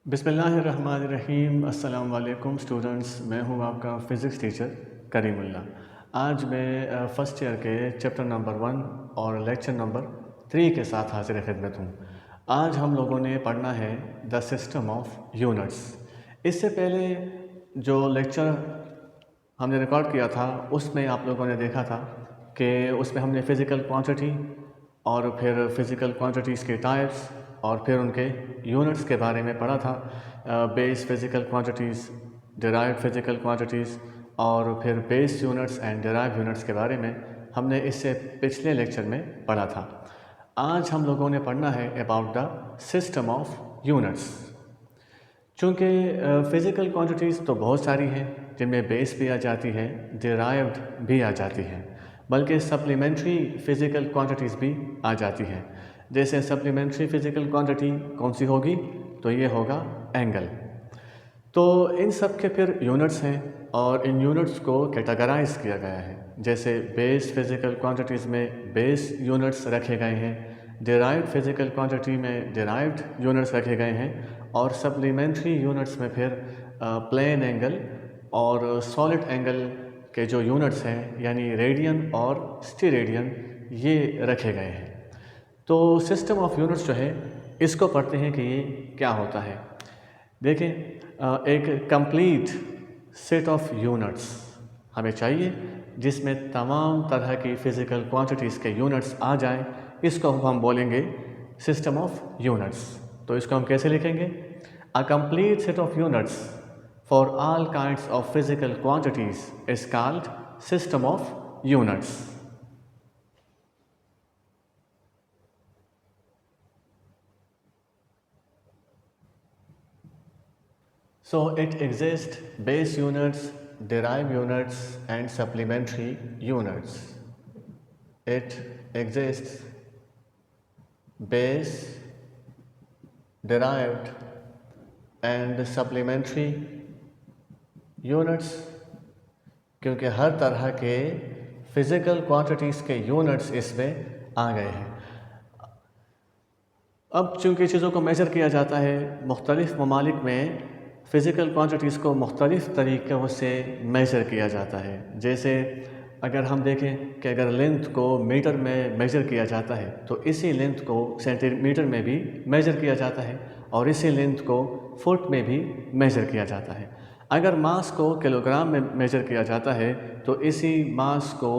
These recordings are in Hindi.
बिस्मिल्लाहिर्रहमानिर्रहीम। अस्सलाम वालेकुम स्टूडेंट्स, मैं हूं आपका फ़िज़िक्स टीचर करीमुल्लाह। आज मैं फ़र्स्ट ईयर के चैप्टर नंबर 1 और लेक्चर नंबर 3 के साथ हाज़िर खिदमत हूं। आज हम लोगों ने पढ़ना है द सिस्टम ऑफ यूनिट्स। इससे पहले जो लेक्चर हमने रिकॉर्ड किया था उसमें आप लोगों ने देखा था कि उसमें हमने फ़िज़िकल क्वांटिटी और फिर फ़िज़िकल क्वांटिटीज़ के टाइप्स और फिर उनके यूनिट्स के बारे में पढ़ा था। Base physical quantities, derived physical quantities और फिर base units and derived units के बारे में हमने इससे पिछले लेक्चर में पढ़ा था। आज हम लोगों ने पढ़ना है about the system of units. चूँकि फ़िज़िकल क्वांटिटीज़ तो बहुत सारी हैं जिनमें बेस भी आ जाती है, डिराइव्ड भी आ जाती हैं, बल्कि सप्लीमेंट्री फ़िज़िकल क्वांटिटीज़ भी आ जाती हैं। जैसे सप्लीमेंट्री फ़िज़िकल क्वांटिटी कौन सी होगी? तो ये होगा एंगल। तो इन सब के फिर यूनिट्स हैं और इन यूनिट्स को कैटेगराइज किया गया है। जैसे बेस फ़िज़िकल क्वांटिटीज़ में बेस यूनिट्स रखे गए हैं, डिराइव्ड फ़िज़िकल क्वांटिटी में डिराइव्ड यूनिट्स रखे गए हैं और सप्लीमेंट्री यूनिट्स में फिर प्लेन एंगल और सॉलिड एंगल के जो यूनिट्स हैं यानी रेडियन और स्टीरेडियन ये रखे गए हैं। तो सिस्टम ऑफ यूनिट्स जो है इसको पढ़ते हैं कि ये क्या होता है। देखें, एक कंप्लीट सेट ऑफ यूनिट्स हमें चाहिए जिसमें तमाम तरह की फ़िज़िकल क्वांटिटीज़ के यूनिट्स आ जाएं। इसको हम बोलेंगे सिस्टम ऑफ यूनिट्स। तो इसको हम कैसे लिखेंगे? A complete set of units for all kinds of physical quantities is called system of units. So it exists base units, derived units and supplementary units. It exists base, derived and supplementary units क्योंकि हर तरह के फ़िज़िकल क्वांटिटीज़ के यूनिट्स इसमें आ गए हैं। अब चूँकि चीज़ों को मेज़र किया जाता है, मुख्तलिफ़ ममालिक में फ़िज़िकल क्वांटिटीज़ को मुख्तलिफ़ तरीक़ों से मेज़र किया जाता है। जैसे अगर हम देखें कि अगर लेंथ को मीटर में मेज़र किया जाता है तो इसी लेंथ को सेंटीमीटर में भी मेज़र किया जाता है और इसी लेंथ को फुट में भी मेज़र किया जाता है। अगर मास को किलोग्राम में मेज़र किया जाता है तो इसी मास को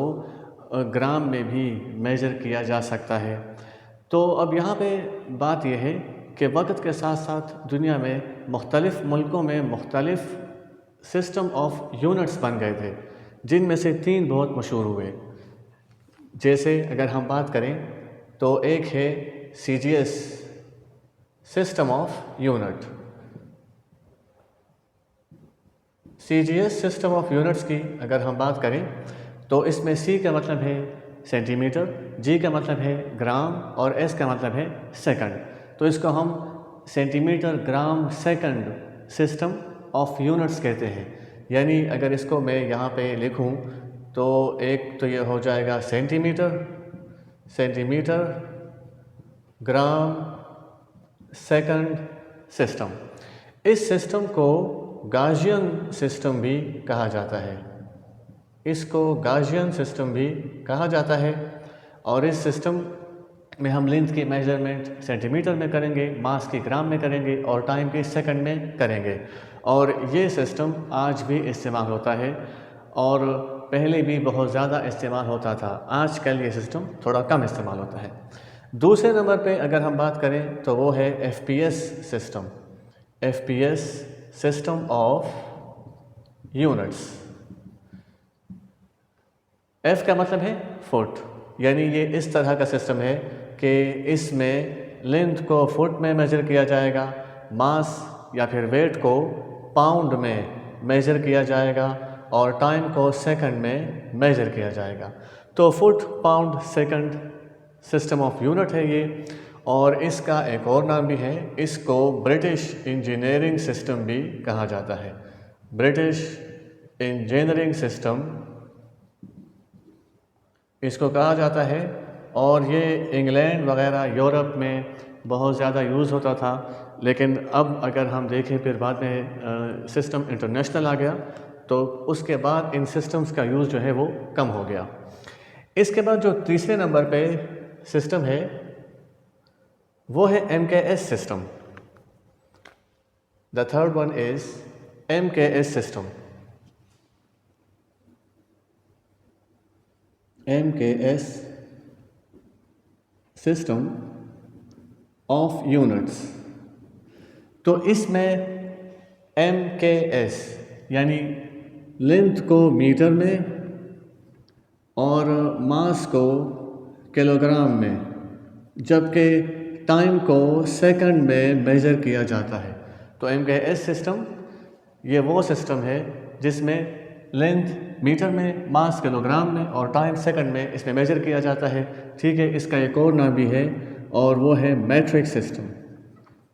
ग्राम में भी मेज़र किया जा सकता है। तो अब यहाँ पे बात यह है कि वक्त के साथ साथ दुनिया में मुख्तलिफ़ मुल्कों में मुख्तलिफ़ सिस्टम ऑफ यूनिट्स बन गए थे, जिनमें से 3 बहुत मशहूर हुए। जैसे अगर हम बात करें तो एक है CGS system of unit. CGS system of units की अगर हम बात करें तो इसमें C का मतलब है सेंटीमीटर, G का मतलब है ग्राम और S का मतलब है सेकंड। तो इसको हम centimetre gram second system of units कहते हैं। यानी अगर इसको मैं यहाँ पे लिखूँ तो एक तो ये हो जाएगा centimetre, centimetre gram second system. इस सिस्टम को गाजियन सिस्टम भी कहा जाता है। इसको गाजियन सिस्टम भी कहा जाता है और इस सिस्टम में हम लेंथ की मेजरमेंट सेंटीमीटर में करेंगे, मास की ग्राम में करेंगे और टाइम की सेकंड में करेंगे। और ये सिस्टम आज भी इस्तेमाल होता है और पहले भी बहुत ज़्यादा इस्तेमाल होता था। आजकल ये सिस्टम थोड़ा कम इस्तेमाल होता है। दूसरे नंबर पे अगर हम बात करें तो वो है FPS system. FPS system of units. F का मतलब है फुट, यानी ये इस तरह का सिस्टम है कि इसमें लेंथ को फुट में मेज़र किया जाएगा, मास या फिर वेट को पाउंड में मेज़र किया जाएगा और टाइम को सेकंड में मेज़र किया जाएगा। तो foot, pound, second system of unit है ये। और इसका एक और नाम भी है, इसको ब्रिटिश इंजीनियरिंग सिस्टम भी कहा जाता है। ब्रिटिश इंजीनियरिंग सिस्टम इसको कहा जाता है और ये इंग्लैंड वगैरह यूरोप में बहुत ज़्यादा यूज़ होता था, लेकिन अब अगर हम देखें फिर बाद में सिस्टम इंटरनेशनल आ गया, तो उसके बाद इन सिस्टम्स का यूज़ जो है वो कम हो गया। इसके बाद जो तीसरे नंबर पे सिस्टम है वो है MKS system. The third one is MKS system. MKS system of units. तो इसमें MKS यानी लेंथ को मीटर में और मास को किलोग्राम में, जबकि टाइम को सेकंड में मेज़र किया जाता है। तो MKS सिस्टम ये वो सिस्टम है जिसमें लेंथ मीटर में, मास किलोग्राम में और टाइम सेकंड में इसमें मेज़र किया जाता है। ठीक है, इसका एक और नाम भी है और वो है मैट्रिक सिस्टम।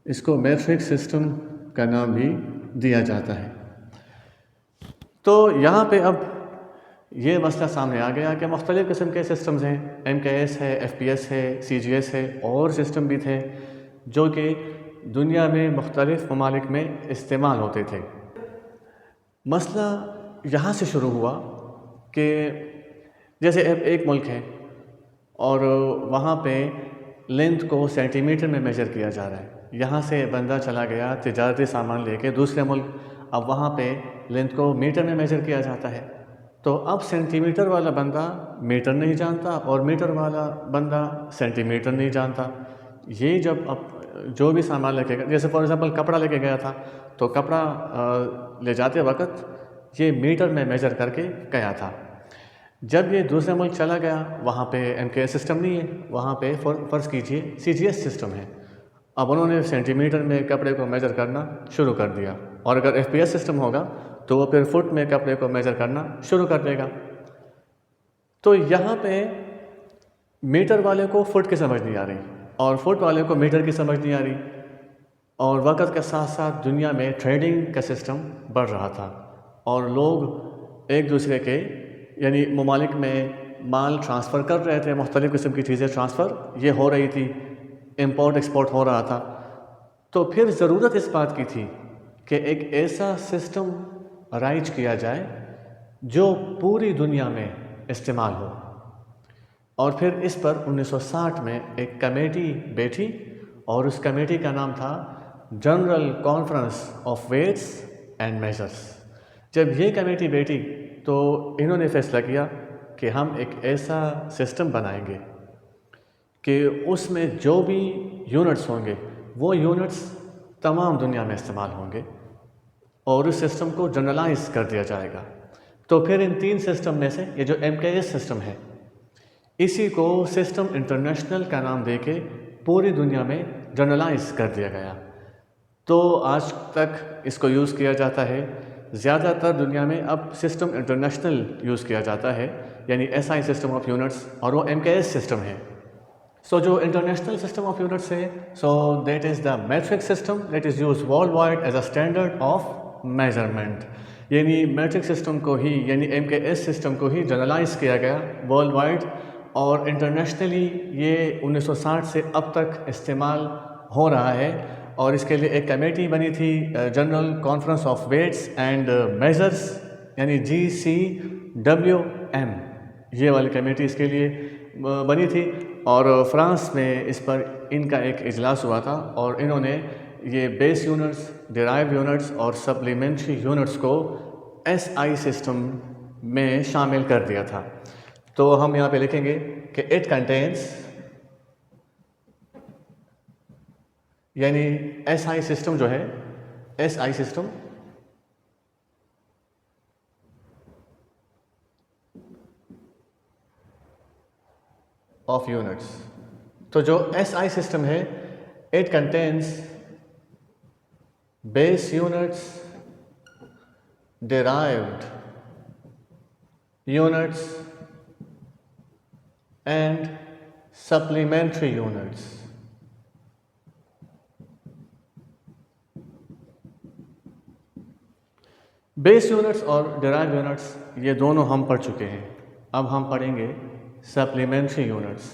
इसको मैट्रिक सिस्टम का नाम भी दिया जाता है। तो यहाँ पे अब ये मसला सामने आ गया कि मुख्तलिफ़ किस्म के सिस्टम्स हैं, MKS है, FPS है, CGS है और सिस्टम भी थे जो कि दुनिया में मुख्तलिफ़ ममालिक में इस्तेमाल होते थे। मसला यहाँ से शुरू हुआ कि जैसे अब एक मुल्क है और वहाँ पे लेंथ को सेंटीमीटर में मेज़र किया जा रहा है। यहाँ से बंदा चला गया तिजारती सामान लेके दूसरे मुल्क, अब वहाँ पे लेंथ को मीटर में मेज़र किया जाता है। तो अब सेंटीमीटर वाला बंदा मीटर नहीं जानता और मीटर वाला बंदा सेंटीमीटर नहीं जानता। ये जब अब जो भी सामान लेके गया, जैसे फॉर एग्ज़ाम्पल कपड़ा लेके गया था, तो कपड़ा ले जाते वक्त ये मीटर में मेज़र करके गया था। जब ये दूसरे मुल्क चला गया, वहाँ पे MKS सिस्टम नहीं है, वहाँ पे फ़र्ज़ कीजिए CGS सिस्टम है। अब उन्होंने सेंटीमीटर में कपड़े को मेज़र करना शुरू कर दिया, और अगर FPS सिस्टम होगा तो वो फिर फुट में कपड़े को मेज़र करना शुरू कर देगा। तो यहाँ पे मीटर वाले को फुट की समझ नहीं आ रही और फुट वाले को मीटर की समझ नहीं आ रही, और वक़्त के साथ साथ दुनिया में ट्रेडिंग का सिस्टम बढ़ रहा था और लोग एक दूसरे के यानी ममालिक में माल ट्रांसफ़र कर रहे थे, मुख्तलिफ़ किस्म की चीज़ें ट्रांसफ़र ये हो रही थी, इंपोर्ट एक्सपोर्ट हो रहा था। तो फिर ज़रूरत इस बात की थी कि एक ऐसा सिस्टम राइज किया जाए जो पूरी दुनिया में इस्तेमाल हो। और फिर इस पर 1960 में एक कमेटी बैठी और उस कमेटी का नाम था general conference of weights and measures. जब ये कमेटी बैठी तो इन्होंने फैसला किया कि हम एक ऐसा सिस्टम बनाएंगे कि उसमें जो भी यूनिट्स होंगे वो यूनिट्स तमाम दुनिया में इस्तेमाल होंगे और उस सिस्टम को जनरलाइज कर दिया जाएगा। तो फिर इन तीन सिस्टम में से ये जो MKS सिस्टम है, इसी को सिस्टम इंटरनेशनल का नाम देके पूरी दुनिया में जनरलाइज कर दिया गया। तो आज तक इसको यूज़ किया जाता है। ज़्यादातर दुनिया में अब सिस्टम इंटरनेशनल यूज़ किया जाता है, यानी SI सिस्टम ऑफ यूनिट्स, और वो MKS सिस्टम है। सो जो इंटरनेशनल सिस्टम ऑफ यूनिट्स है, so that is the metric system that is use world wide as a standard of measurement. यानी मैट्रिक सिस्टम को ही, यानी MKS सिस्टम को ही जनरलाइज किया गया वर्ल्ड वाइड, और इंटरनेशनली ये 1960 से अब तक इस्तेमाल हो रहा है। और इसके लिए एक कमेटी बनी थी, general conference of weights and measures, यानी GCWM, ये वाली कमेटी इसके लिए बनी थी। और फ्रांस में इस पर इनका एक इजलास हुआ था और इन्होंने ये बेस यूनिट्स, डिराइव यूनिट्स और सप्लीमेंट्री यूनिट्स को SI सिस्टम में शामिल कर दिया था। तो हम यहाँ पे लिखेंगे कि इट कंटेन्स, यानी SI सिस्टम जो है, SI सिस्टम ऑफ यूनिट्स। तो जो SI सिस्टम है, it contains base units, derived units and supplementary units. Base units और derived यूनिट्स ये दोनों हम पढ़ चुके हैं। अब हम पढ़ेंगे सप्लीमेंट्री यूनिट्स।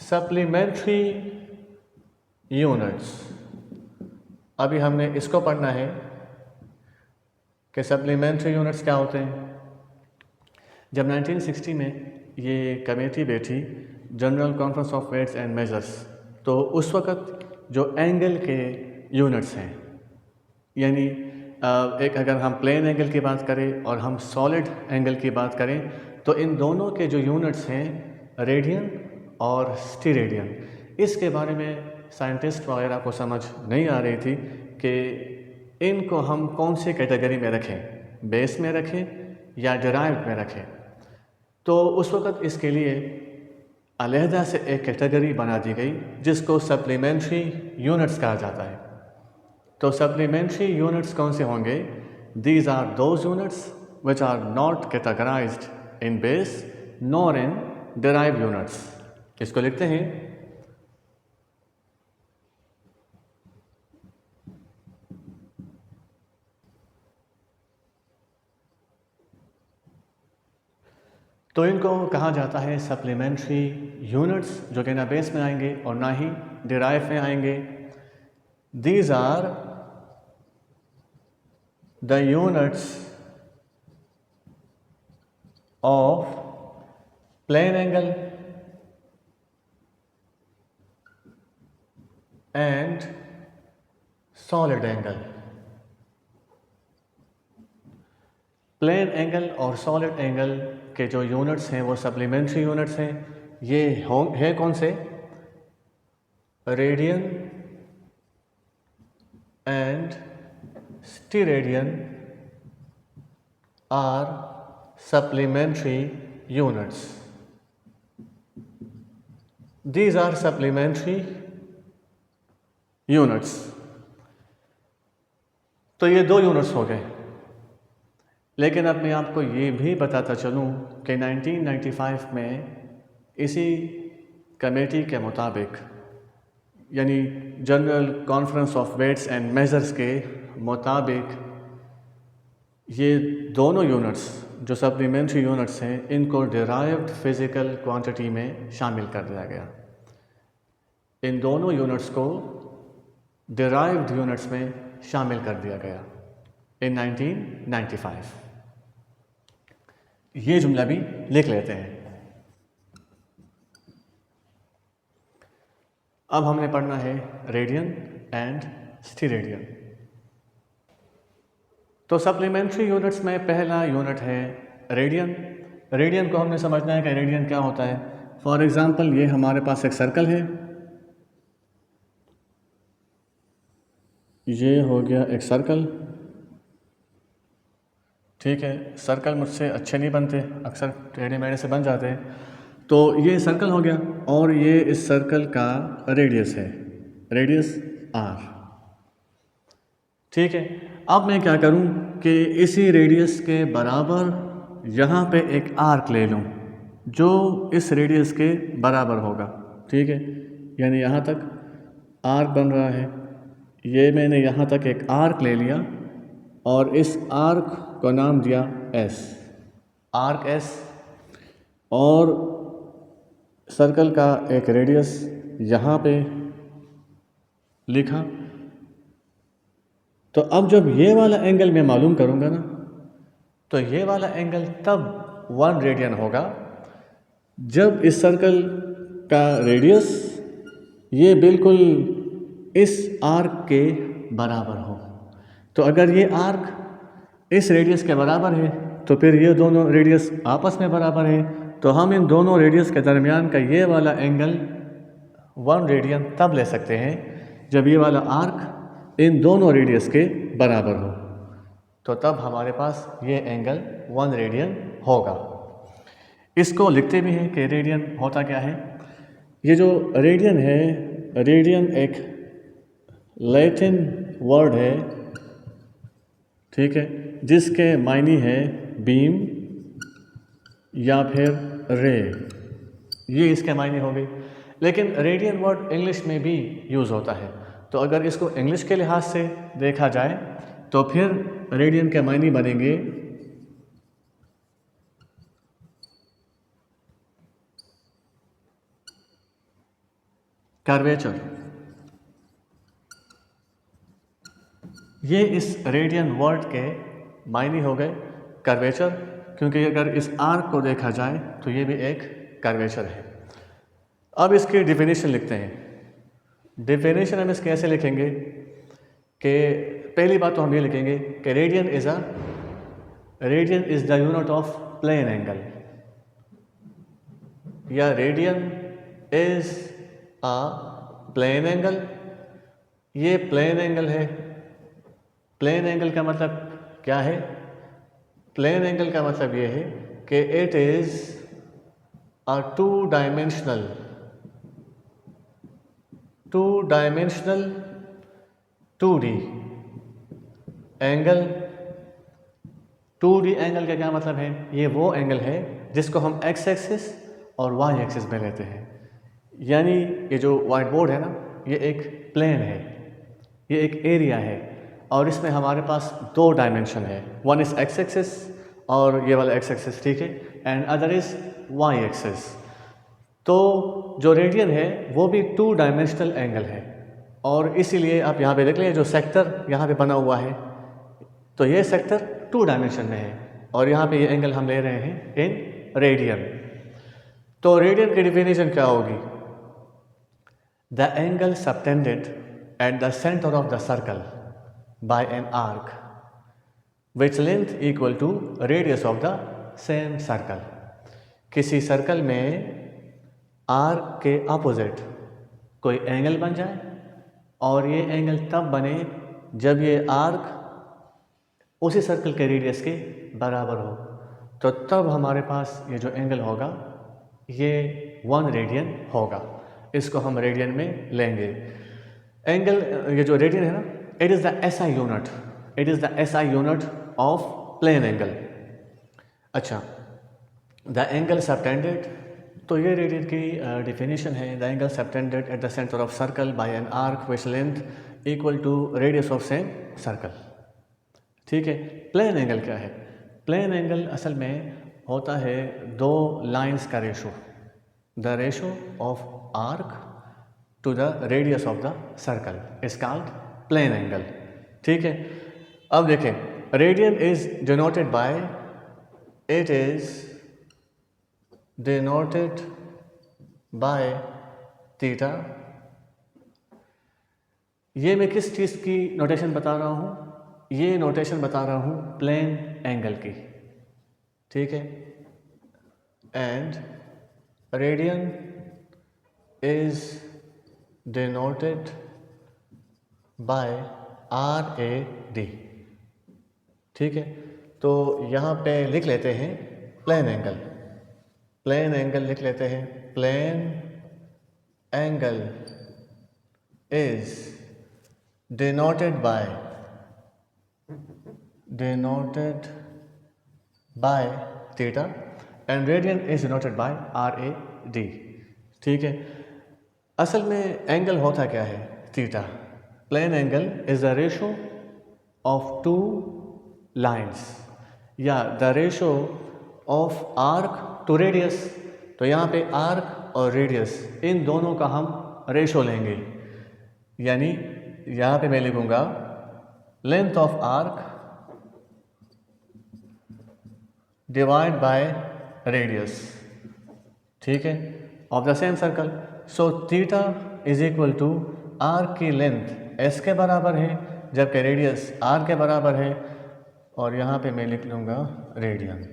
सप्लीमेंट्री यूनिट्स, अभी हमने इसको पढ़ना है कि सप्लीमेंट्री यूनिट्स क्या होते हैं। जब 1960 में ये कमेटी बैठी, general conference of weights and measures, तो उस वक़्त जो एंगल के यूनिट्स हैं, यानी एक अगर हम प्लेन एंगल की बात करें और हम सॉलिड एंगल की बात करें, तो इन दोनों के जो यूनिट्स हैं रेडियन और स्टीरेडियन, इसके बारे में साइंटिस्ट वगैरह को समझ नहीं आ रही थी कि इनको हम कौन सी कैटेगरी में रखें, बेस में रखें या डिराइव्ड में रखें। तो उस वक़्त इसके लिए अलहदा से एक कैटेगरी बना दी गई जिसको सप्लीमेंट्री यूनिट्स कहा जाता है। तो सप्लीमेंट्री यूनिट्स कौन से होंगे? These are those units which are not categorized in base nor in derived units. इसको लिखते हैं तो इनको कहा जाता है सप्लीमेंट्री यूनिट्स, जो कि ना बेस में आएंगे और ना ही डिराइव में आएंगे। These are the units of plane angle and solid angle। Plane angle और सॉलिड एंगल के जो यूनिट्स हैं वो सप्लीमेंट्री यूनिट्स हैं। ये है कौन से? Radian and steradian are supplementary units। These are supplementary units। तो ये दो यूनिट्स हो गए। लेकिन अब मैं आपको ये भी बताता चलूँ कि 1995 में इसी कमेटी के मुताबिक, यानी general conference of weights and measures के मुताबिक, ये दोनों यूनिट्स जो सप्लीमेंट्री यूनिट्स हैं इनको डिराइव्ड फिज़िकल क्वांटिटी में शामिल कर दिया गया। इन दोनों यूनिट्स को डिराइव्ड यूनिट्स में शामिल कर दिया गया इन 1995। ये जुमला भी लिख लेते हैं। अब हमने पढ़ना है रेडियन एंड स्टीरेडियन। तो सप्लीमेंट्री यूनिट्स में पहला यूनिट है रेडियन। रेडियन को हमने समझना है कि रेडियन क्या होता है। फॉर एग्जांपल, ये हमारे पास एक सर्कल है, ये हो गया एक सर्कल, ठीक है। सर्कल मुझसे अच्छे नहीं बनते, अक्सर टेढ़े मेढ़े से बन जाते हैं। तो ये सर्कल हो गया और ये इस सर्कल का रेडियस है, रेडियस r, ठीक है। अब मैं क्या करूं कि इसी रेडियस के बराबर यहाँ पे एक आर्क ले लूं जो इस रेडियस के बराबर होगा, ठीक है। यानी यहाँ तक आर्क बन रहा है, ये मैंने यहाँ तक एक आर्क ले लिया और इस आर्क को नाम दिया s, आर्क s, और सर्कल का एक रेडियस यहाँ पे लिखा। तो अब जब ये वाला एंगल मैं मालूम करूँगा ना, तो ये वाला एंगल तब 1 रेडियन होगा जब इस सर्कल का रेडियस ये बिल्कुल इस आर्क के बराबर हो। तो अगर ये आर्क इस रेडियस के बराबर है तो फिर ये दोनों रेडियस आपस में बराबर है। तो हम इन दोनों रेडियस के दरमियान का ये वाला एंगल 1 रेडियन तब ले सकते हैं जब ये वाला आर्क इन दोनों रेडियस के बराबर हो। तो तब हमारे पास ये एंगल 1 रेडियन होगा। इसको लिखते भी हैं कि रेडियन होता क्या है। ये जो रेडियन है, रेडियन एक लैटिन वर्ड है, ठीक है, जिसके मायने है बीम या फिर रे, ये इसके मायने हो गई। लेकिन रेडियन वर्ड इंग्लिश में भी यूज़ होता है। तो अगर इसको इंग्लिश के लिहाज से देखा जाए तो फिर रेडियन के मायने बनेंगे कर्वेचर, ये इस रेडियन वर्ड के मायने हो गए कर्वेचर, क्योंकि अगर इस आर्क को देखा जाए तो ये भी एक कर्वेचर है। अब इसकी डिफिनीशन लिखते हैं। डिफिनीशन हम इसके ऐसे लिखेंगे कि पहली बात तो हम ये लिखेंगे कि radian is the unit of plane angle, या radian is a plane angle. ये प्लेन एंगल है। प्लेन एंगल का मतलब क्या है? प्लेन एंगल का मतलब ये है कि it is a two dimensional 2D angle. 2D angle का क्या मतलब है? ये वो एंगल है जिसको हम एक्स एक्सिस और वाई एक्सिस में लेते हैं। यानी ये जो वाइट बोर्ड है ना, ये एक प्लेन है, ये एक एरिया है, और इसमें हमारे पास दो डायमेंशन है। वन इज़ एक्स एक्सिस और ये वाला एक्स एक्सिस, ठीक है, and other is why axis. तो जो रेडियन है वो भी 2 डायमेंशनल एंगल है, और इसीलिए आप यहाँ पे देख लें जो सेक्टर यहाँ पे बना हुआ है, तो ये सेक्टर 2 डायमेंशन में है, और यहाँ पे ये एंगल हम ले रहे हैं इन रेडियन। तो रेडियन की डिफिनेशन क्या होगी? The angle subtended at the centre of the circle by an arc which length equal to radius of the same circle. किसी सर्कल में आर्क के अपोजिट कोई एंगल बन जाए, और ये एंगल तब बने जब ये आर्क उसी सर्कल के रेडियस के बराबर हो, तो तब हमारे पास ये जो एंगल होगा ये 1 रेडियन होगा। इसको हम रेडियन में लेंगे। एंगल, ये जो रेडियन है ना, it is the SI unit of plane angle. अच्छा, द एंगल सबटेंडेड, तो ये रेडियन की डिफिनीशन है। The angle subtended at the centre of circle by an arc which length equal to radius of same circle. ठीक है। प्लेन एंगल क्या है? प्लेन एंगल असल में होता है दो लाइंस का ratio, the ratio of arc to the radius of the circle is called plane angle. ठीक है। अब देखें, radian is denoted by, it is denoted by theta. ये मैं किस चीज़ की नोटेशन बता रहा हूँ? ये नोटेशन बता रहा हूँ प्लेन एंगल की। ठीक है। And radian is denoted by RAD। ठीक है। तो यहाँ पे लिख लेते हैं प्लेन एंगल। प्लेन एंगल लिख लेते हैं। Plane angle is denoted by theta and radian is denoted by RAD। ठीक है। असल में एंगल होता क्या है? Theta. Plane angle is the ratio of two lines, या the ratio of arc to radius. तो यहाँ पे आर्क और रेडियस, इन दोनों का हम रेशो लेंगे। यानी यहाँ पे मैं लिखूँगा length of arc divide by radius, ठीक है, of the same circle. So theta is equal to arc की लेंथ एस के बराबर है, जबकि रेडियस आर के बराबर है, और यहाँ पे मैं लिख लूँगा रेडियन।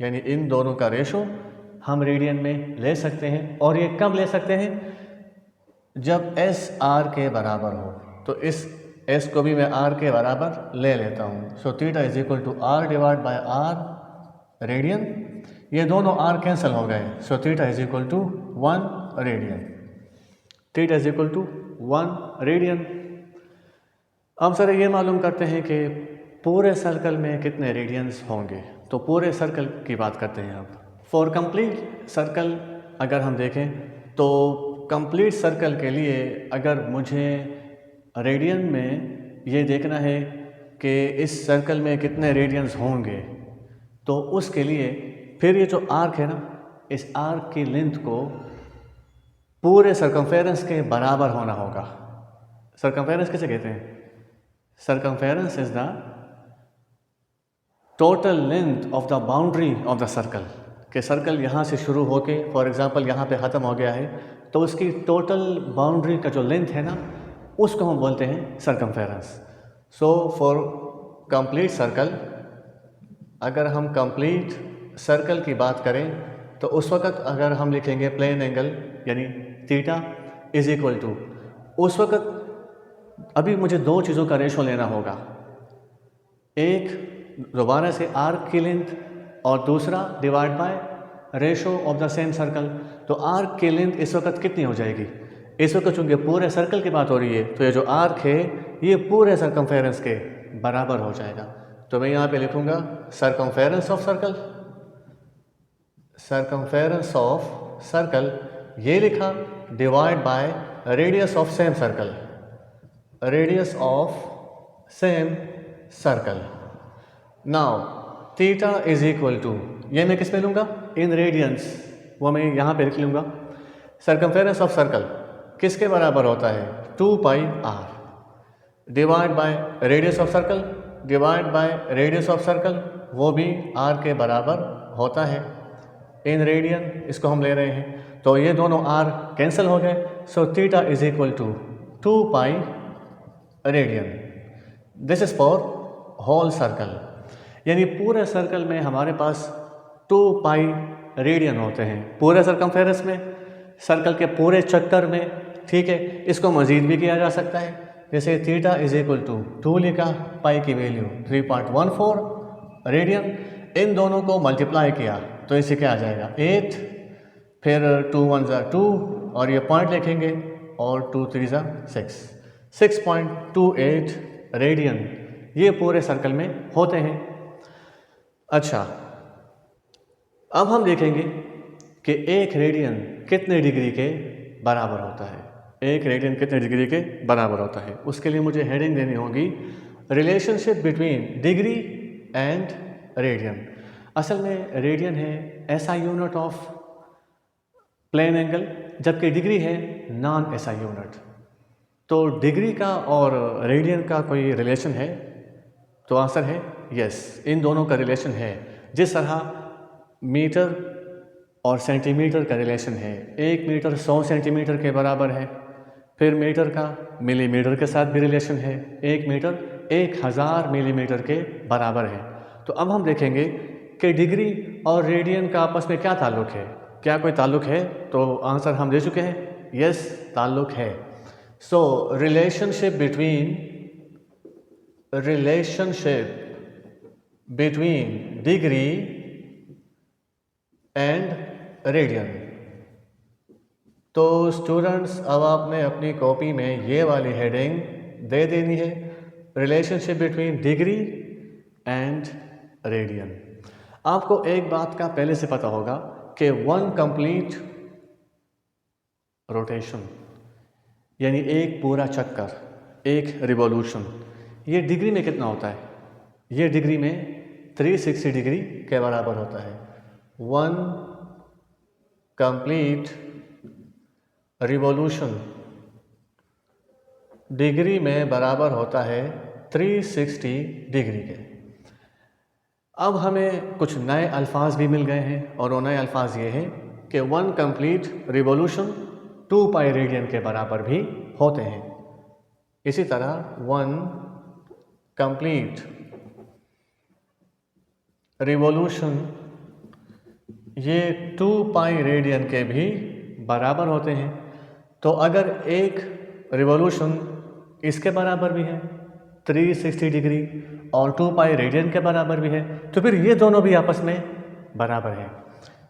यानी इन दोनों का रेशो हम रेडियन में ले सकते हैं, और ये कब ले सकते हैं? जब एस आर के बराबर हो। तो इस एस को भी मैं आर के बराबर ले लेता हूँ। So theta is equal to R divide by R radian. ये दोनों आर कैंसिल हो गए। So theta is equal to 1 radian. Theta is equal to 1 radian. अब सर ये मालूम करते हैं कि पूरे सर्कल में कितने रेडियंस होंगे। तो पूरे सर्कल की बात करते हैं अब। फॉर कंप्लीट सर्कल अगर हम देखें, तो कंप्लीट सर्कल के लिए अगर मुझे रेडियन में ये देखना है कि इस सर्कल में कितने रेडियंस होंगे, तो उसके लिए फिर ये जो आर्क है ना, इस आर्क की लेंथ को पूरे सरकमफेरेंस के बराबर होना होगा। सरकमफेरेंस किसे कहते हैं? Circumference is the total length of the boundary of the circle. कि सर्कल यहाँ से शुरू होके फॉर एग्जांपल यहाँ पे ख़त्म हो गया है, तो उसकी टोटल बाउंड्री का जो लेंथ है ना, उसको हम बोलते हैं circumference. So for complete circle, अगर हम कंप्लीट सर्कल की बात करें तो उस वक़्त अगर हम लिखेंगे प्लेन एंगल यानी थीटा इज इक्वल टू, उस वक़्त अभी मुझे दो चीज़ों का रेशो लेना होगा, एक दोबारा से आर्क की लेंथ और दूसरा divide by ratio of the same circle. तो आर्क की लेंथ इस वक्त कितनी हो जाएगी? इस वक्त चूँकि पूरे सर्कल की बात हो रही है तो ये जो आर्क है ये पूरे सरकमफेरेंस के बराबर हो जाएगा। तो मैं यहाँ पे लिखूँगा circumference of circle, circumference of circle ये लिखा, divide by radius of same circle, radius of same circle. Now theta is equal to, ये मैं किस में लूँगा? इन रेडियंस, वो मैं यहाँ पे लिख लूँगा। सरकमफेरेंस ऑफ सर्कल किसके बराबर होता है? 2 pi R divide by radius of circle, divide by radius of circle, वो भी आर के बराबर होता है इन रेडियन, इसको हम ले रहे हैं। तो ये दोनों आर कैंसिल हो गए। So theta is equal to 2 pi radian. This is for whole circle, यानी पूरे सर्कल में हमारे पास 2 पाई रेडियन होते हैं पूरे सरकमफेरेंस में, सर्कल के पूरे चक्कर में। ठीक है, इसको मज़ीद भी किया जा सकता है, जैसे थीटा इज इक्वल टू 2 लिखा, पाई की वैल्यू 3.14 रेडियन, इन दोनों को मल्टीप्लाई किया तो इससे क्या आ जाएगा? 8, फिर 2 1 2 और ये पॉइंट लिखेंगे और 2 3 6, 6.28 रेडियन ये पूरे सर्कल में होते हैं। अच्छा, अब हम देखेंगे कि एक रेडियन कितने डिग्री के बराबर होता है, एक रेडियन कितने डिग्री के बराबर होता है। उसके लिए मुझे हेडिंग देनी होगी relationship between degree and radian. असल में रेडियन है SI unit of plane angle, जबकि डिग्री है नॉन एसआई यूनिट। तो डिग्री का और रेडियन का कोई रिलेशन है? तो आंसर है यस, इन दोनों का रिलेशन है। जिस तरह मीटर और सेंटीमीटर का रिलेशन है, 1 मीटर 100 सेंटीमीटर के बराबर है, फिर मीटर का मिलीमीटर के साथ भी रिलेशन है, 1 मीटर 1000 मिलीमीटर के बराबर है। तो अब हम देखेंगे कि डिग्री और रेडियन का आपस में क्या ताल्लुक़ है, क्या कोई ताल्लुक़ है? तो आंसर हम दे चुके हैं, यस ताल्लुक़ है। So relationship between degree and radian. तो स्टूडेंट्स, अब आपने अपनी कॉपी में ये वाली हेडिंग दे देनी है, relationship between degree and radian. आपको एक बात का पहले से पता होगा कि 1 कंप्लीट रोटेशन यानी एक पूरा चक्कर, एक रिवॉल्यूशन, ये डिग्री में कितना होता है? ये डिग्री में 360 डिग्री के बराबर होता है। 1 कंप्लीट रिवॉल्यूशन डिग्री में बराबर होता है 360 डिग्री के। अब हमें कुछ नए अल्फाज भी मिल गए हैं और वो नए अल्फाज ये हैं कि 1 कंप्लीट रिवॉल्यूशन 2 पाई रेडियन के बराबर भी होते हैं। इसी तरह 1 कंप्लीट रिवॉल्यूशन ये 2 पाई रेडियन के भी बराबर होते हैं। तो अगर एक रिवॉल्यूशन इसके बराबर भी है 360 डिग्री और 2 पाई रेडियन के बराबर भी है, तो फिर ये दोनों भी आपस में बराबर हैं।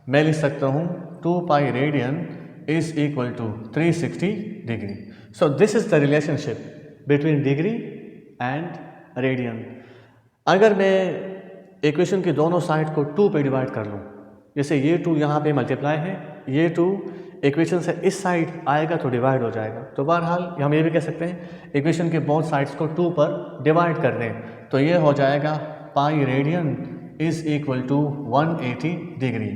मैं लिख सकता हूँ 2 pi radian is equal to 360 degree. So this is the relationship between degree and radian. अगर मैं इक्वेशन की दोनों साइड को 2 पे डिवाइड कर लूँ, जैसे ये 2 यहाँ पे मल्टीप्लाई है, ये 2 इक्वेशन से इस साइड आएगा तो डिवाइड हो जाएगा। तो बहरहाल हम ये भी कह सकते हैं इक्वेशन के बोथ साइड्स को 2 पर डिवाइड कर दें, तो ये हो जाएगा pi radian is equal to 180 degree,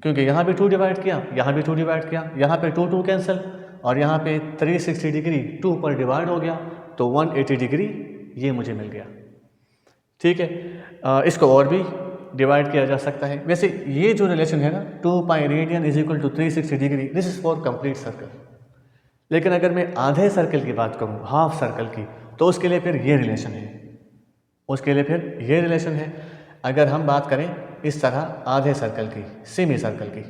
क्योंकि यहाँ भी 2 डिवाइड किया, यहाँ भी 2 डिवाइड किया, यहाँ पे 2 2 कैंसिल, और यहाँ पे 360 डिग्री 2 पर डिवाइड हो गया, तो 180 डिग्री ये मुझे मिल गया। ठीक है, इसको और भी डिवाइड किया जा सकता है। वैसे ये जो रिलेशन है ना 2 pi radian is equal to 360 degree, this is for complete circle. लेकिन अगर मैं आधे सर्कल की बात करूँ, हाफ सर्कल की, तो उसके लिए फिर ये रिलेशन है, उसके लिए फिर ये रिलेशन है। अगर हम बात करें इस तरह आधे सर्कल की, सेमी सर्कल की,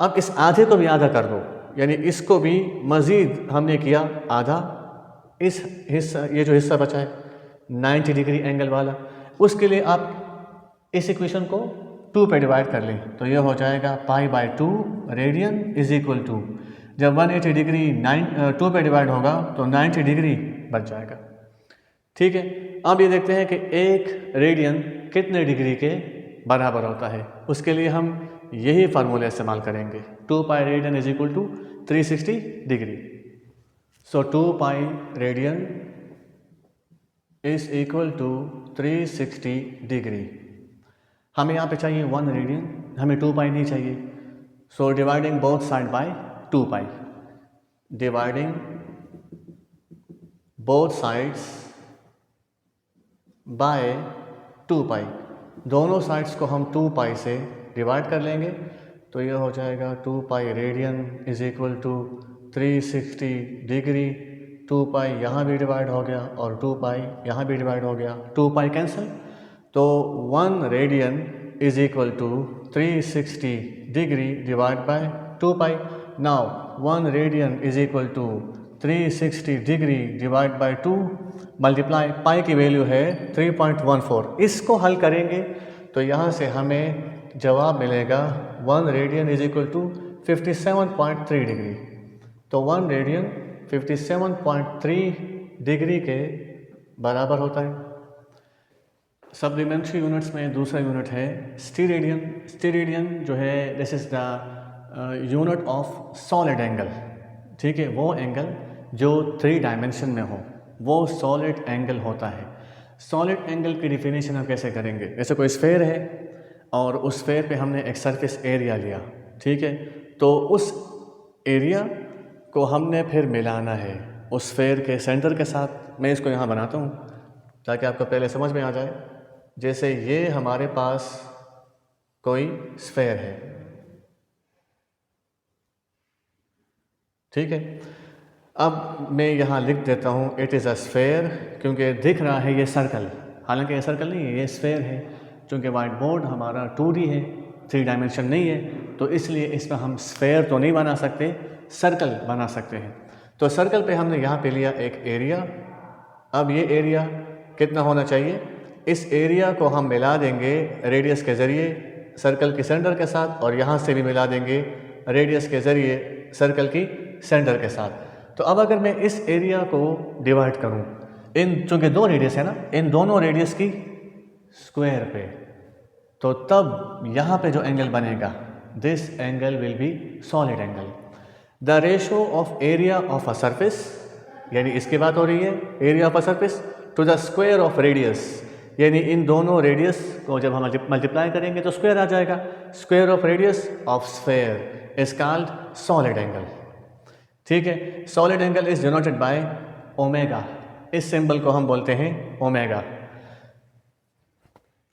अब इस आधे को भी आधा कर दो, यानी इसको भी मज़ीद हमने किया आधा, इस हिस्सा, ये जो हिस्सा बचा है 90 डिग्री एंगल वाला, उसके लिए आप इस इक्वेशन को 2 पे डिवाइड कर लें, तो ये हो जाएगा π/2 रेडियन इज इक्वल टू, जब 180 डिग्री 2 पे डिवाइड होगा तो 90 डिग्री बच जाएगा। ठीक है, अब ये देखते हैं कि एक रेडियन कितने डिग्री के बराबर होता है। उसके लिए हम यही फार्मूला इस्तेमाल करेंगे, 2 pi radian is equal to 360 degree. So 2 pi radian is equal to 360 degree. हमें यहाँ पे चाहिए 1 रेडियन, हमें 2 पाई नहीं चाहिए। So dividing both side by 2 pi, dividing both sides by 2 पाई, दोनों साइड्स को हम 2 पाई से डिवाइड कर लेंगे, तो ये हो जाएगा 2 pi radian is equal to 360 degree. 2 pi यहाँ भी डिवाइड हो गया और 2 पाई यहाँ भी डिवाइड हो गया, 2 पाई कैंसिल, तो 1 radian is equal to 360 degree divide by 2 pi. Now 1 radian is equal to 360 degree divide by 2 multiply, pi की वैल्यू है 3.14। इसको हल करेंगे तो यहाँ से हमें जवाब मिलेगा 1 radian is equal to 57.3 degree. तो 1 रेडियन 57.3 डिग्री के बराबर होता है। सप्लीमेंट्री यूनिट्स में दूसरा यूनिट है स्टीरेडियन। स्टीरेडियन जो है this is the unit of solid angle. ठीक है, वो एंगल जो 3 डायमेंशन में हो वो सॉलिड एंगल होता है। सॉलिड एंगल की डिफिनेशन हम कैसे करेंगे? जैसे कोई स्फेयर है और उस स्फेयर पे हमने एक सरफेस एरिया लिया, ठीक है, तो उस एरिया को हमने फिर मिलाना है उस स्फेयर के सेंटर के साथ। मैं इसको यहाँ बनाता हूँ ताकि आपको पहले समझ में आ जाए। जैसे ये हमारे पास कोई स्फेयर है, ठीक है, अब मैं यहाँ लिख देता हूँ इट इज़ अ स्फेयर, क्योंकि दिख रहा है ये सर्कल, हालांकि ये सर्कल नहीं है, ये स्फेयर है। क्योंकि वाइट बोर्ड हमारा 2D है, 3 डायमेंशन नहीं है, तो इसलिए इसमें हम स्फेयर तो नहीं बना सकते, सर्कल बना सकते हैं। तो सर्कल पे हमने यहाँ पे लिया एक एरिया। अब ये एरिया कितना होना चाहिए? इस एरिया को हम मिला देंगे रेडियस के ज़रिए सर्कल की सेंटर के साथ, और यहाँ से भी मिला देंगे रेडियस के ज़रिए सर्कल की सेंटर के साथ। तो अब अगर मैं इस एरिया को डिवाइड करूं इन, चूँकि 2 रेडियस है ना, इन दोनों रेडियस की स्क्वायर पे, तो तब यहाँ पे जो एंगल बनेगा this angle will be solid angle. The ratio of area of a surface, यानी इसकी बात हो रही है area of a surface to the square of radius, यानी इन दोनों रेडियस को जब हम मल्टीप्लाई करेंगे तो स्क्वायर आ जाएगा। Square of radius of sphere is called solid angle. ठीक है, solid angle is denoted by omega, इस सिंबल को हम बोलते हैं ओमेगा।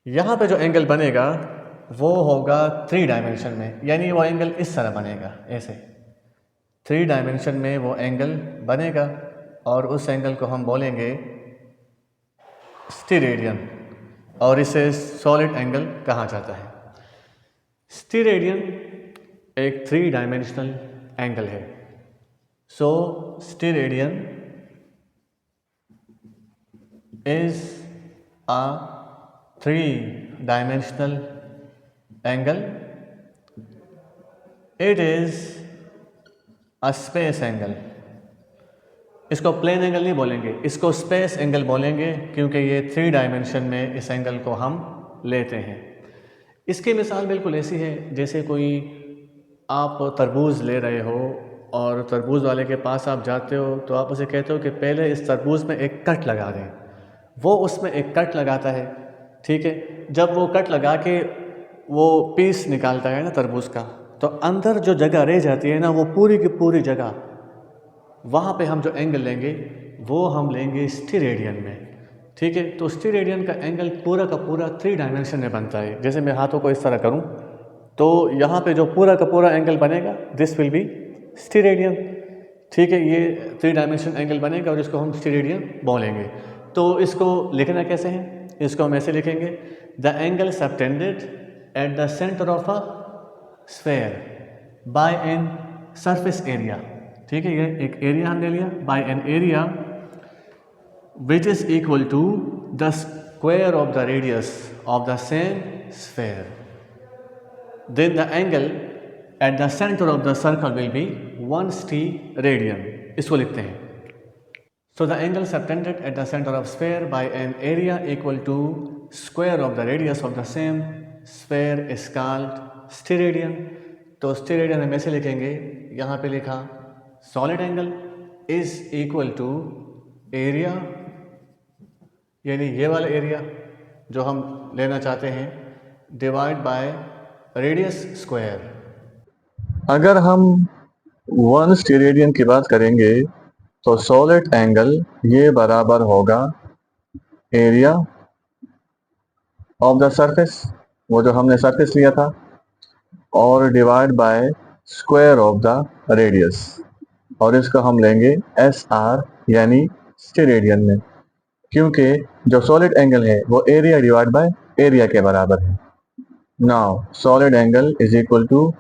यहाँ पे जो एंगल बनेगा वो होगा 3 डायमेंशन में, यानी वो एंगल इस तरह बनेगा, ऐसे 3 डायमेंशन में वो एंगल बनेगा, और उस एंगल को हम बोलेंगे स्टीरेडियन, और इसे सॉलिड एंगल कहा जाता है। स्टीरेडियन एक 3 डायमेंशनल एंगल है। So स्टीरेडियन is a 3-dimensional angle. It is a space angle. इसको प्लेन एंगल नहीं बोलेंगे, इसको स्पेस एंगल बोलेंगे, क्योंकि ये 3 डायमेंशन में इस एंगल को हम लेते हैं। इसकी मिसाल बिल्कुल ऐसी है जैसे कोई आप तरबूज ले रहे हो और तरबूज वाले के पास आप जाते हो, तो आप उसे कहते हो कि पहले इस तरबूज में एक कट लगा दें। वो उसमें एक कट लगाता है, ठीक है, जब वो कट लगा के वो पीस निकालता है ना तरबूज का, तो अंदर जो जगह रह जाती है ना, वो पूरी की पूरी जगह, वहाँ पे हम जो एंगल लेंगे वो हम लेंगे स्टीरेडियन में। ठीक है, तो स्टीरेडियन का एंगल पूरा का पूरा 3 डायमेंशन में बनता है। जैसे मैं हाथों को इस तरह करूँ तो यहाँ पे जो पूरा का पूरा एंगल बनेगा, दिस विल बी स्टीरेडियन। ठीक है, ये 3 डायमेंशन एंगल बनेगा और इसको हम स्टीरेडियन बोलेंगे। तो इसको लिखना कैसे है? इसको हम ऐसे लिखेंगे, the angle subtended at the centre of a sphere by an surface area. ठीक है, ये एक एरिया हमने लिया, by an area which is equal to the square of the radius of the same sphere. Then the angle at the center of the circle will be 1t radian. इसको लिखते हैं, so the angle subtended at the center of sphere by an area equal to square of the radius of the same sphere is called स्टीरेडियन। तो स्टीरेडियन हम ऐसे लिखेंगे, यहाँ पे लिखा solid angle is equal to area, यानी ये वाला एरिया जो हम लेना चाहते हैं, डिवाइड बाय रेडियस स्क्वायर। अगर हम 1 स्टीरेडियन की बात करेंगे तो सॉलिड एंगल ये बराबर होगा एरिया ऑफ द सरफेस, वो जो हमने सरफेस लिया था, और divide by square of the radius, और इसको हम लेंगे एस आर यानी स्टीरेडियन में, क्योंकि जो सॉलिड एंगल है वो एरिया डिवाइड बाय एरिया के बराबर है। Now solid angle is equal to,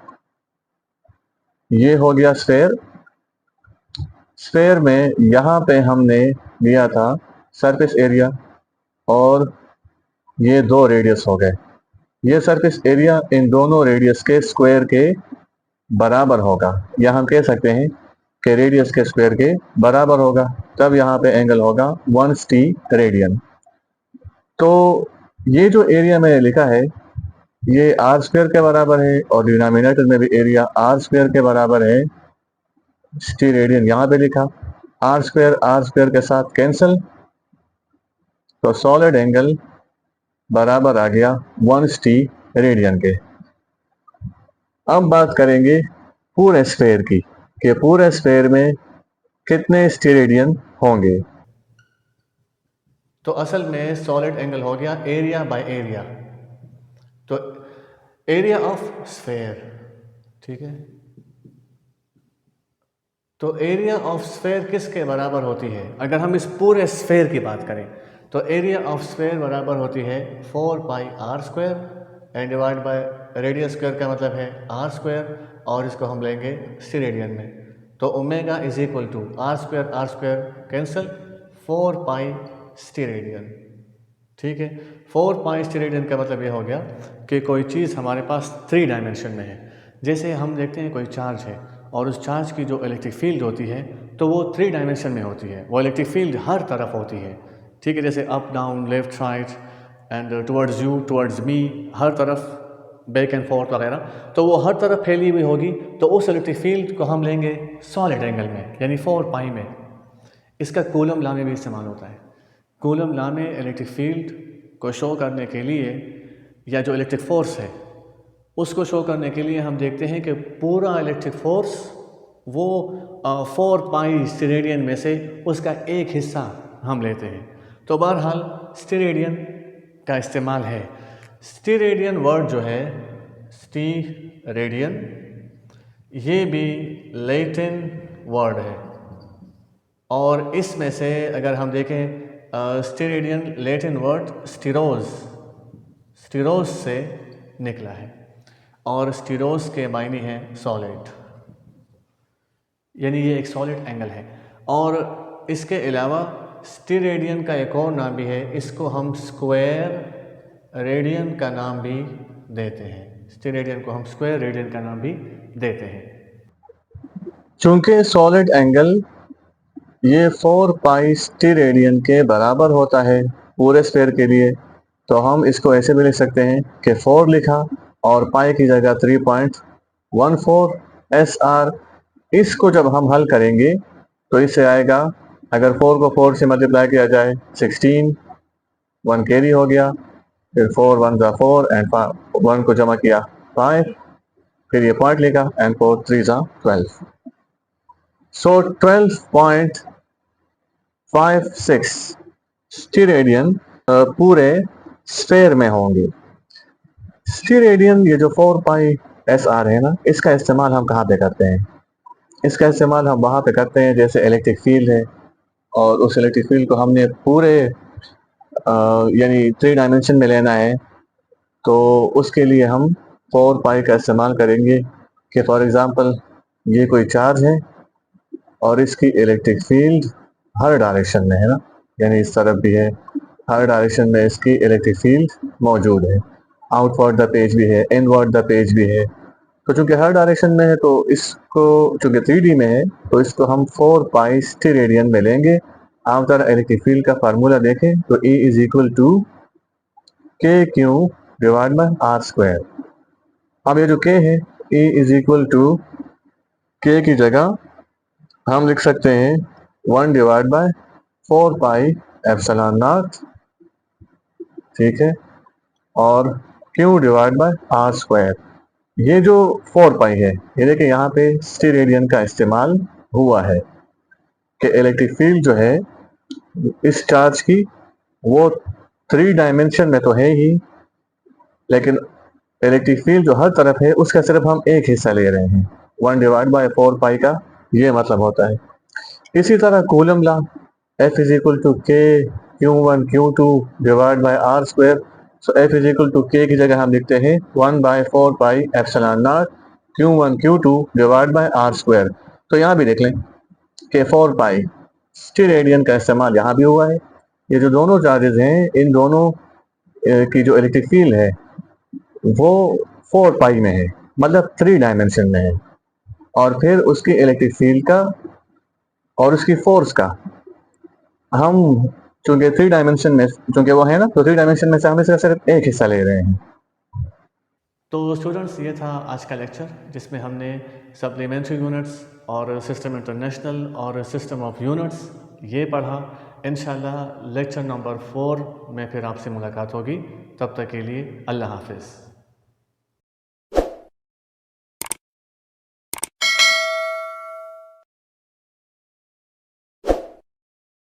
ये हो गया स्फेयर। स्फेयर में यहाँ पे हमने लिया था सरफेस एरिया और ये 2 रेडियस हो गए। ये सरफेस एरिया इन दोनों रेडियस के स्क्वायर के बराबर होगा, या हम कह सकते हैं कि रेडियस के स्क्वायर के बराबर होगा, तब यहाँ पे एंगल होगा 1t रेडियन। तो ये जो एरिया मैंने लिखा है ये आर स्क्वायर के बराबर है और डिनोमिनेटर में भी एरिया आर स्क्वायर के बराबर है। स्टीरेडियन यहाँ पे लिखा, आर स्क्वायर के साथ कैंसिल, तो सॉलिड एंगल बराबर आ गया 1t रेडियन के। अब बात करेंगे पूरे स्फेयर की कि पूरे स्फेयर में कितने स्टीरेडियन होंगे। तो असल में सॉलिड एंगल हो गया एरिया बाय एरिया, तो एरिया ऑफ स्फेयर। ठीक है, तो एरिया ऑफ स्फेयर किसके बराबर होती है? अगर हम इस पूरे स्फेयर की बात करें तो एरिया ऑफ स्फेयर बराबर होती है 4 pi R square and divide by radius square का मतलब है आर स्क्वायर, और इसको हम लेंगे स्टीरेडियन में। तो omega is equal to R square cancel, 4 pi steradian. ठीक है, 4 पाई स्टीरेडियन का मतलब ये हो गया कि कोई चीज़ हमारे पास 3 डायमेंशन में है। जैसे हम देखते हैं कोई चार्ज है और उस चार्ज की जो इलेक्ट्रिक फील्ड होती है तो वो 3 डायमेंशन में होती है, वो इलेक्ट्रिक फील्ड हर तरफ होती है। ठीक है, जैसे up down left right and towards you towards me, हर तरफ बैक एंड फोर्थ वगैरह, तो वो हर तरफ फैली हुई होगी। तो उस इलेक्ट्रिक फील्ड को हम लेंगे सॉलिड एंगल में, यानी 4 पाई में। इसका कूलम लॉ में भी इस्तेमाल होता है। कूलम लॉ में इलेक्ट्रिक फील्ड को शो करने के लिए, या जो इलेक्ट्रिक फोर्स है उसको शो करने के लिए, हम देखते हैं कि पूरा इलेक्ट्रिक फोर्स वो 4 पाई स्टीरेडियन में से उसका एक हिस्सा हम लेते हैं। तो बहरहाल स्टीरेडियन का इस्तेमाल है। स्टीरेडियन वर्ड जो है, स्टीरेडियन, ये भी लैटिन वर्ड है, और इसमें से अगर हम देखें स्टीरेडियन लैटिन वर्ड स्टीरोज से निकला है, और स्टीरोज के मायने हैं सॉलिड, यानी ये एक सॉलिड एंगल है। और इसके अलावा स्टीरेडियन का एक और नाम भी है, इसको हम स्क्वायर रेडियन का नाम भी देते हैं। स्टीरेडियन को हम स्क्वायर रेडियन का नाम भी देते हैं। चूंकि सॉलिड एंगल ये 4 पाई स्टीरेडियन के बराबर होता है पूरे स्फेयर के लिए, तो हम इसको ऐसे भी लिख सकते हैं कि 4 लिखा और पाई की जगह 3.14 एस आर। इसको जब हम हल करेंगे तो इससे आएगा, अगर 4 को 4 से मल्टीप्लाई किया जाए 16, 1 कैरी हो गया, फिर 4 1 जा 4 एंड 1 को जमा किया 5, फिर ये पॉइंट लेगा एंड 4 3 जा 12। सो 12.56 स्टेरेडियन पूरे स्फेयर में होंगे। स्टेरेडियन ये जो 4 पाई एस आर है ना, इसका इस्तेमाल हम कहाँ पे करते हैं? इसका इस्तेमाल हम वहाँ पे करते हैं जैसे इलेक्ट्रिक फील्ड है, और उस इलेक्ट्रिक फील्ड को हमने पूरे यानी 3 डायमेंशन में लेना है, तो उसके लिए हम 4 पाई का इस्तेमाल करेंगे कि फॉर एग्जांपल ये कोई चार्ज है और इसकी इलेक्ट्रिक फील्ड हर डायरेक्शन में है ना, यानी इस तरफ भी है, हर डायरेक्शन में इसकी इलेक्ट्रिक फील्ड मौजूद है, आउटवर्ड द पेज भी है, इनवर्ड द पेज भी है। तो चूंकि हर डायरेक्शन में है तो इसको चूंकि 3D में है तो इसको हम 4 पाई स्टेरेडियन में लेंगे। आप जरा इलेक्ट्रिक फील्ड का फार्मूला देखें तो E is equal to K Q divide by R square. अब ये जो के है, E is equal to K की जगह हम लिख सकते हैं 1 divide by 4 pi epsilon naught, ठीक है, और Q divide by R square. ये जो 4 पाई है, ये देखिए यहाँ पे स्टेरेडियन का इस्तेमाल हुआ है कि इलेक्ट्रिक फील्ड जो है इस चार्ज की वो 3 डायमेंशन में तो है ही, लेकिन इलेक्ट्रिक फील्ड जो हर तरफ है उसका सिर्फ हम एक हिस्सा ले रहे हैं। 1 डिवाइड बाय 4 पाई का ये मतलब होता है। इसी तरह Coulomb law, F is equal to K Q1 Q2 divide by R square. So F is equal to K की जगह हम लिखते हैं 1 by 4 pi epsilon naught Q1 Q2 divide by R square. तो यहाँ भी देख लें कि 4 पाई स्टेरेडियन का इस्तेमाल यहाँ भी हुआ है। ये जो दोनों चार्जेस हैं, इन दोनों की जो इलेक्ट्रिक फील्ड है वो 4 पाई में है, मतलब 3 डायमेंशन में है, और फिर उसकी इलेक्ट्रिक फील्ड का और उसकी फोर्स का हम चूंकि 3 डायमेंशन में चूंकि वो है ना, तो 3 डायमेंशन में से हम इसका सिर्फ एक हिस्सा ले रहे हैं। तो स्टूडेंट्स, ये था आज का लेक्चर जिसमें हमने सप्लीमेंट्री यूनिट्स और सिस्टम इंटरनेशनल और सिस्टम ऑफ यूनिट्स ये पढ़ा। इंशाल्लाह लेक्चर नंबर 4 में फिर आपसे मुलाकात होगी। तब तक के लिए अल्लाह हाफिज़।